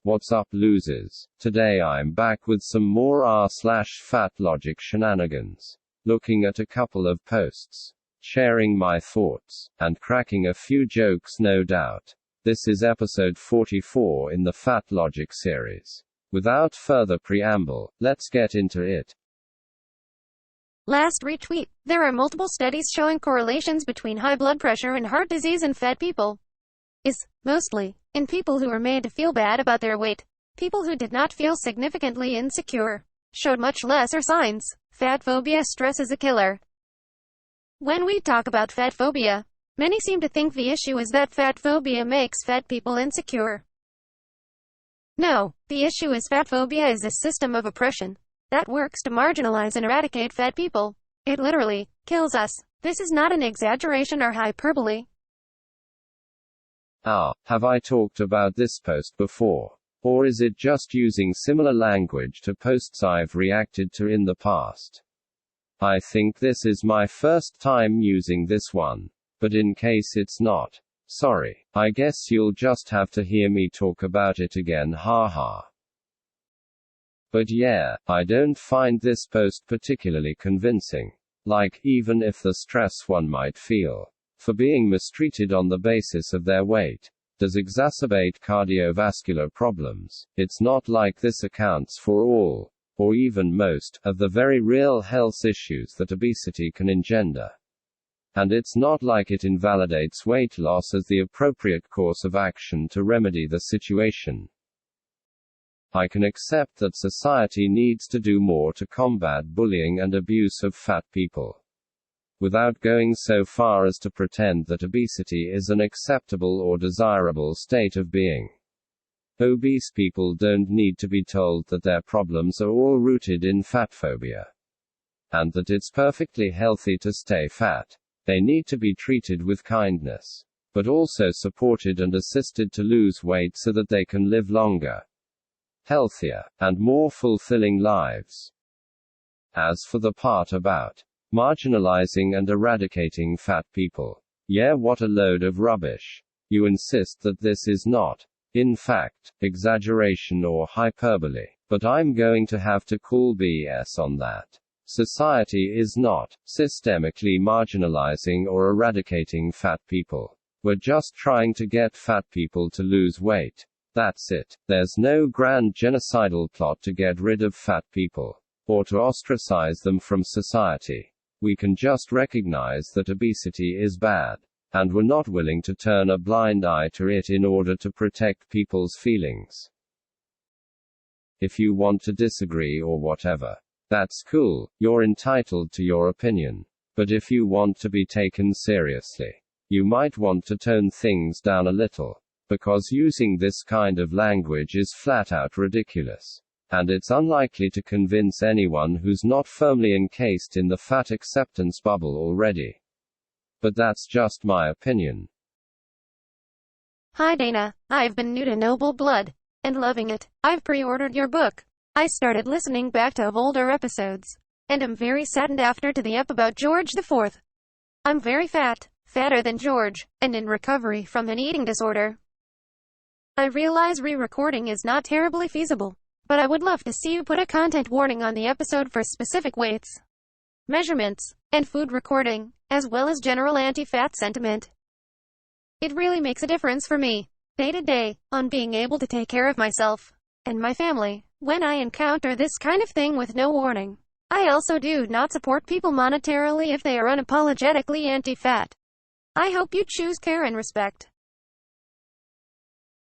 What's up, losers? Today I'm back with some more r/fatlogic shenanigans. Looking at a couple of posts, sharing my thoughts, and cracking a few jokes, no doubt. This is episode 44 in the fatlogic series. Without further preamble, let's get into it. Last retweet. There are multiple studies showing correlations between high blood pressure and heart disease in fat people. Mostly in people who were made to feel bad about their weight. People who did not feel significantly insecure showed much lesser signs. Fatphobia. Stress is a killer. When we talk about fatphobia, many seem to think the issue is that fatphobia makes fat people insecure. No, the issue is fatphobia is a system of oppression that works to marginalize and eradicate fat people. It literally kills us. This is not an exaggeration or hyperbole. Have I talked about this post before? Or is it just using similar language to posts I've reacted to in the past? I think this is my first time using this one. But in case it's not, sorry, I guess you'll just have to hear me talk about it again, haha. But yeah, I don't find this post particularly convincing. Like, even if the stress one might feel for being mistreated on the basis of their weight does exacerbate cardiovascular problems, it's not like this accounts for all, or even most, of the very real health issues that obesity can engender. And it's not like it invalidates weight loss as the appropriate course of action to remedy the situation. I can accept that society needs to do more to combat bullying and abuse of fat people, without going so far as to pretend that obesity is an acceptable or desirable state of being. Obese people don't need to be told that their problems are all rooted in fatphobia, and that it's perfectly healthy to stay fat. They need to be treated with kindness, but also supported and assisted to lose weight so that they can live longer, healthier, and more fulfilling lives. As for the part about marginalizing and eradicating fat people, yeah, what a load of rubbish. You insist that this is not, in fact, exaggeration or hyperbole, but I'm going to have to call BS on that. Society is not systemically marginalizing or eradicating fat people. We're just trying to get fat people to lose weight. That's it. There's no grand genocidal plot to get rid of fat people, or to ostracize them from society. We can just recognize that obesity is bad, and we're not willing to turn a blind eye to it in order to protect people's feelings. If you want to disagree or whatever, that's cool, you're entitled to your opinion. But if you want to be taken seriously, you might want to tone things down a little, because using this kind of language is flat out ridiculous. And it's unlikely to convince anyone who's not firmly encased in the fat acceptance bubble already. But that's just my opinion. Hi Dana, I've been new to Noble Blood, and loving it. I've pre-ordered your book. I started listening back to older episodes, and am very saddened after to the ep about George IV. I'm very fat, fatter than George, and in recovery from an eating disorder. I realize re-recording is not terribly feasible, but I would love to see you put a content warning on the episode for specific weights, measurements, and food recording, as well as general anti-fat sentiment. It really makes a difference for me, day to day, on being able to take care of myself and my family when I encounter this kind of thing with no warning. I also do not support people monetarily if they are unapologetically anti-fat. I hope you choose care and respect.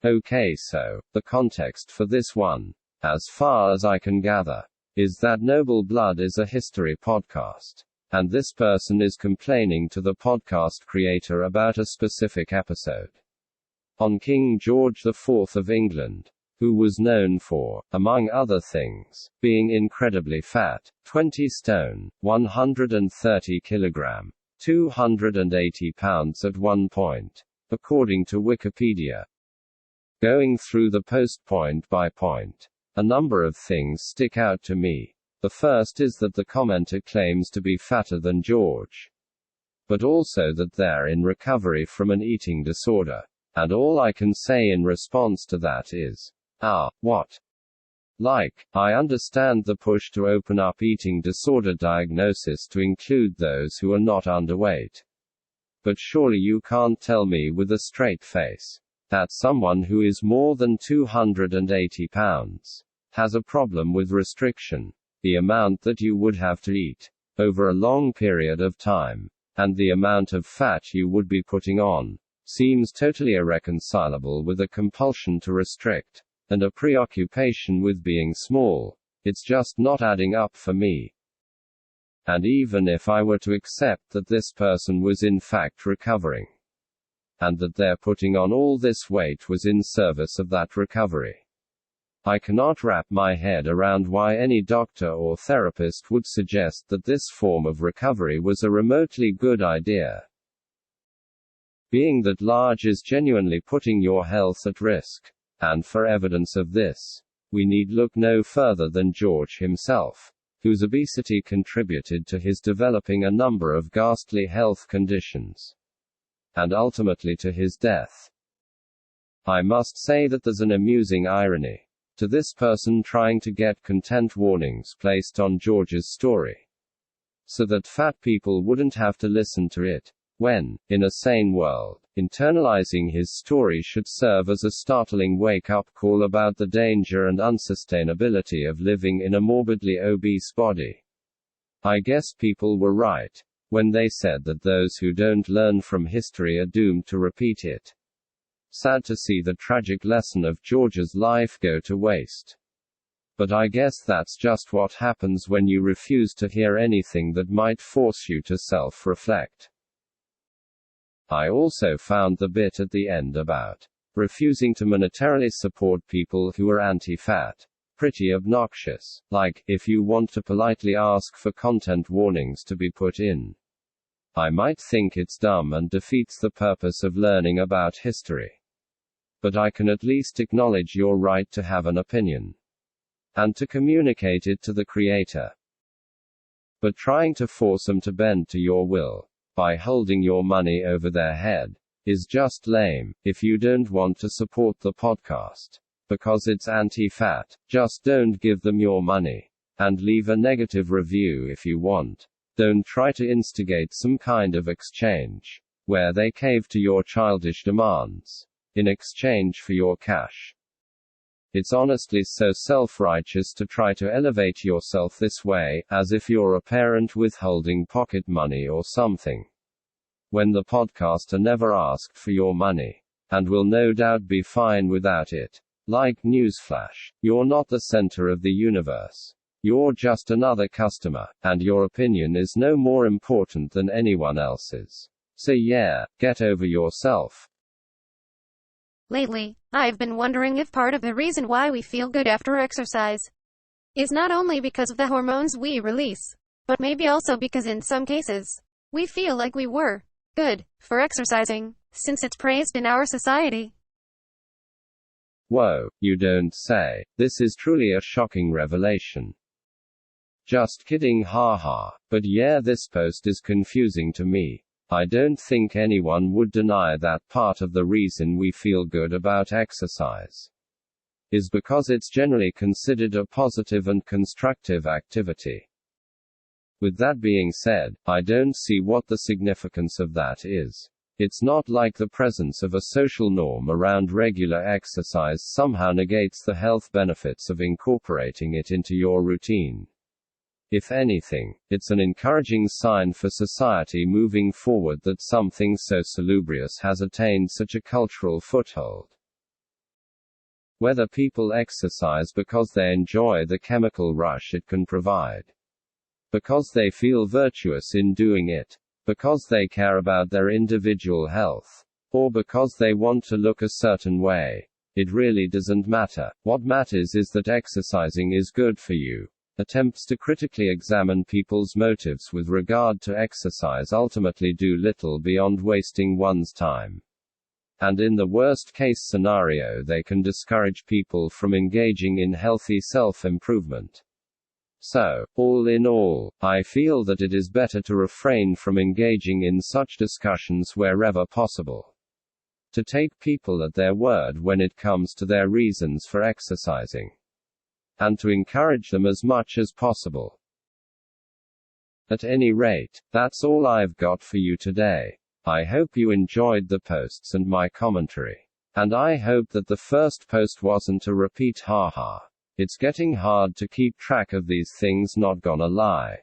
Okay, so the context for this one, as far as I can gather, is that Noble Blood is a history podcast, and this person is complaining to the podcast creator about a specific episode on King George IV of England, who was known for, among other things, being incredibly fat, 20 stone, 130 kilogram, 280 pounds at one point, according to Wikipedia. Going through the post point by point, a number of things stick out to me. The first is that the commenter claims to be fatter than George, but also that they're in recovery from an eating disorder. And all I can say in response to that is, What? Like, I understand the push to open up eating disorder diagnosis to include those who are not underweight. But surely you can't tell me with a straight face that someone who is more than 280 pounds has a problem with restriction. The amount that you would have to eat over a long period of time, and the amount of fat you would be putting on, seems totally irreconcilable with a compulsion to restrict, and a preoccupation with being small. It's just not adding up for me. And even if I were to accept that this person was in fact recovering, and that their putting on all this weight was in service of that recovery, I cannot wrap my head around why any doctor or therapist would suggest that this form of recovery was a remotely good idea. Being that large is genuinely putting your health at risk. And for evidence of this, we need look no further than George himself, whose obesity contributed to his developing a number of ghastly health conditions, and ultimately to his death. I must say that there's an amusing irony to this person trying to get content warnings placed on George's story, so that fat people wouldn't have to listen to it, when, in a sane world, internalizing his story should serve as a startling wake-up call about the danger and unsustainability of living in a morbidly obese body. I guess people were right when they said that those who don't learn from history are doomed to repeat it. Sad to see the tragic lesson of George's life go to waste. But I guess that's just what happens when you refuse to hear anything that might force you to self-reflect. I also found the bit at the end about refusing to monetarily support people who are anti-fat pretty obnoxious. Like, if you want to politely ask for content warnings to be put in, I might think it's dumb and defeats the purpose of learning about history. But I can at least acknowledge your right to have an opinion, and to communicate it to the creator. But trying to force them to bend to your will by holding your money over their head is just lame. If you don't want to support the podcast because it's anti-fat, just don't give them your money. And leave a negative review if you want. Don't try to instigate some kind of exchange where they cave to your childish demands in exchange for your cash. It's honestly so self-righteous to try to elevate yourself this way, as if you're a parent withholding pocket money or something, when the podcaster never asked for your money, and will no doubt be fine without it. Like, newsflash, you're not the center of the universe. You're just another customer, and your opinion is no more important than anyone else's. So yeah, get over yourself. Lately, I've been wondering if part of the reason why we feel good after exercise is not only because of the hormones we release, but maybe also because in some cases, we feel like we were good for exercising, since it's praised in our society. Whoa, you don't say. This is truly a shocking revelation. Just kidding, haha. But yeah, this post is confusing to me. I don't think anyone would deny that part of the reason we feel good about exercise is because it's generally considered a positive and constructive activity. With that being said, I don't see what the significance of that is. It's not like the presence of a social norm around regular exercise somehow negates the health benefits of incorporating it into your routine. If anything, it's an encouraging sign for society moving forward that something so salubrious has attained such a cultural foothold. Whether people exercise because they enjoy the chemical rush it can provide, because they feel virtuous in doing it, because they care about their individual health, or because they want to look a certain way, it really doesn't matter. What matters is that exercising is good for you. Attempts to critically examine people's motives with regard to exercise ultimately do little beyond wasting one's time. And in the worst-case scenario, they can discourage people from engaging in healthy self-improvement. So, all in all, I feel that it is better to refrain from engaging in such discussions wherever possible. to take people at their word when it comes to their reasons for exercising, and to encourage them as much as possible. At any rate, that's all I've got for you today. I hope you enjoyed the posts and my commentary. And I hope that the first post wasn't a repeat, haha. It's getting hard to keep track of these things, not gonna lie.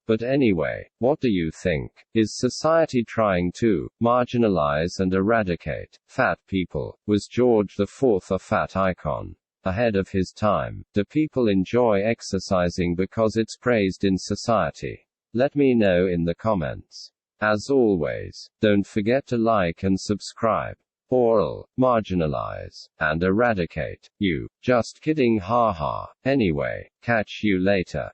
But anyway, what do you think? Is society trying to marginalize and eradicate fat people? Was George IV a fat icon? Ahead of his time? Do people enjoy exercising because it's praised in society? Let me know in the comments. As always, don't forget to like and subscribe. Oral, marginalize, and eradicate. You. Just kidding, haha. Anyway, catch you later.